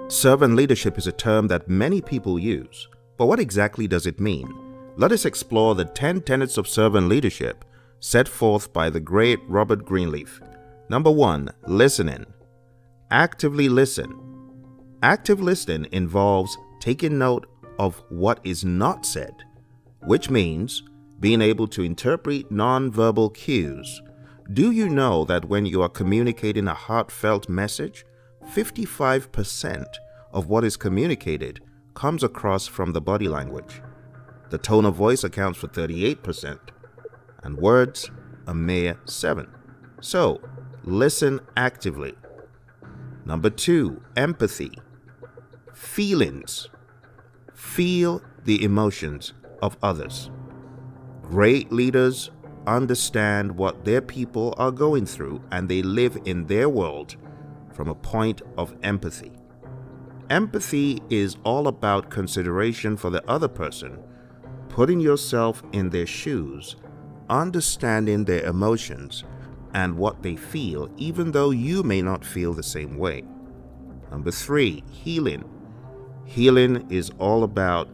Servant leadership is a term that many people use, but what exactly does it mean? Let us explore the 10 tenets of servant leadership set forth by the great Robert Greenleaf. Number 1, listening. Actively listen. Active listening involves taking note of what is not said, which means being able to interpret non-verbal cues. Do you know that when you are communicating a heartfelt message, 55% of what is communicated comes across from the body language? The tone of voice accounts for 38%, and words a mere 7%. So, listen actively. Number 2, empathy. Feelings. Feel the emotions of others. Great leaders understand what their people are going through, and they live in their world from a point of empathy. Empathy is all about consideration for the other person, putting yourself in their shoes, understanding their emotions and what they feel, even though you may not feel the same way. Number 3, healing. Healing is all about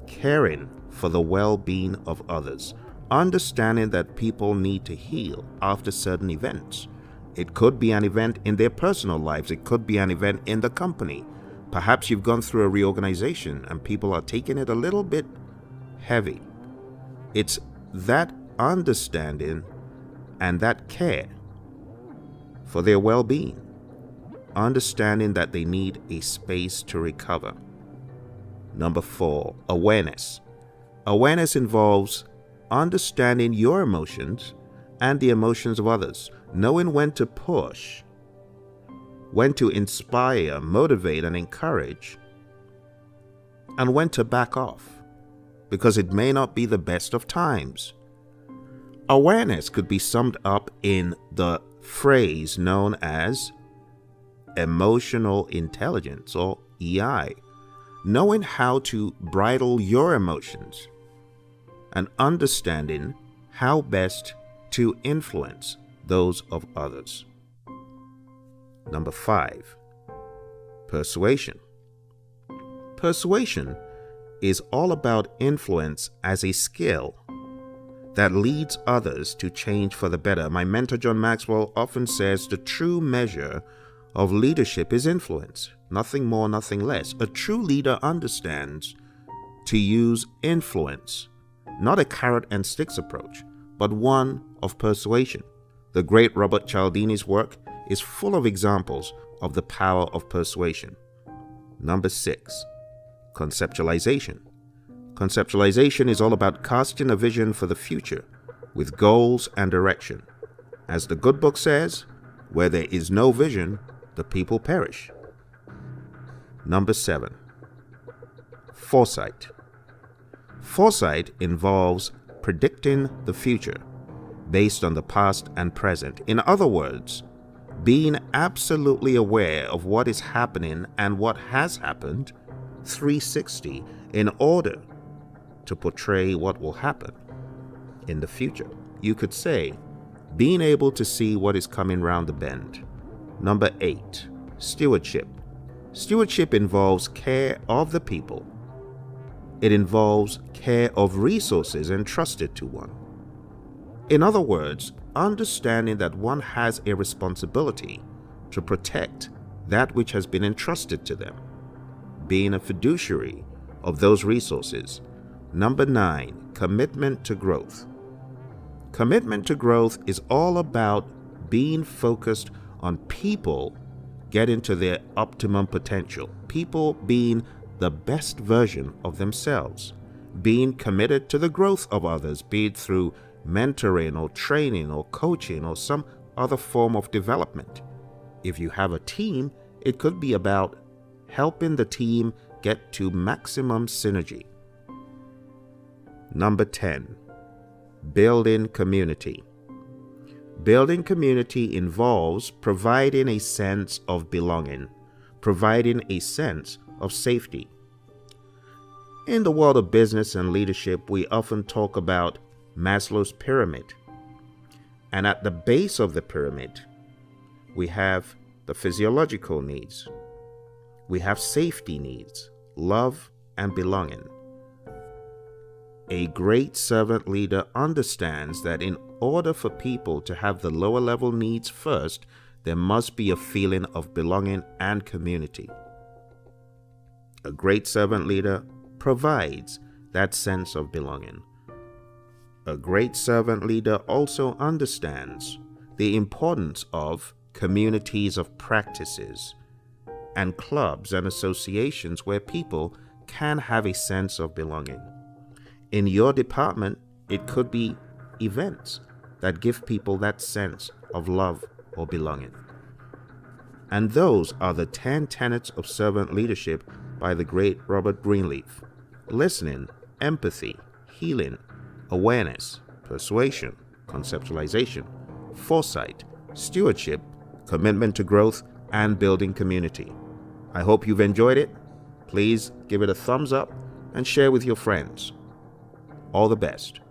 caring for the well-being of others, understanding that people need to heal after certain events. It could be an event in their personal lives. It could be an event in the company. Perhaps you've gone through a reorganization and people are taking it a little bit heavy. It's that understanding and that care for their well-being, understanding that they need a space to recover. Number 4, awareness. Awareness involves understanding your emotions and the emotions of others, knowing when to push, when to inspire, motivate, and encourage, and when to back off, because it may not be the best of times. Awareness could be summed up in the phrase known as emotional intelligence, or EI, knowing how to bridle your emotions and understanding how best to influence those of others. Number 5, persuasion. Persuasion is all about influence as a skill that leads others to change for the better. My mentor John Maxwell often says the true measure of leadership is influence, nothing more, nothing less. A true leader understands to use influence, not a carrot and sticks approach, but one of persuasion. The great Robert Cialdini's work is full of examples of the power of persuasion. Number 6, conceptualization. Conceptualization is all about casting a vision for the future with goals and direction. As the good book says, where there is no vision, the people perish. Number 7, foresight. Foresight involves predicting the future based on the past and present. In other words, being absolutely aware of what is happening and what has happened 360 in order to portray what will happen in the future. You could say, being able to see what is coming round the bend. Number 8, stewardship. Stewardship involves care of the people. It involves care of resources entrusted to one. In other words, understanding that one has a responsibility to protect that which has been entrusted to them, being a fiduciary of those resources. Number 9, commitment to growth. Commitment to growth is all about being focused on people getting to their optimum potential, people being the best version of themselves, being committed to the growth of others, be it through mentoring or training or coaching or some other form of development. If you have a team, it could be about helping the team get to maximum synergy. Number 10, building community. Building community involves providing a sense of belonging, providing a sense of safety. In the world of business and leadership, we often talk about Maslow's pyramid. And at the base of the pyramid, we have the physiological needs. We have safety needs, love, and belonging. A great servant leader understands that in order for people to have the lower level needs first, there must be a feeling of belonging and community. A great servant leader provides that sense of belonging. A great servant leader also understands the importance of communities of practices and clubs and associations where people can have a sense of belonging. In your department, it could be events that give people that sense of love or belonging. And those are the 10 tenets of servant leadership by the great Robert Greenleaf: listening, empathy, healing, awareness, persuasion, conceptualization, foresight, stewardship, commitment to growth, and building community. I hope you've enjoyed it. Please give it a thumbs up and share with your friends. All the best.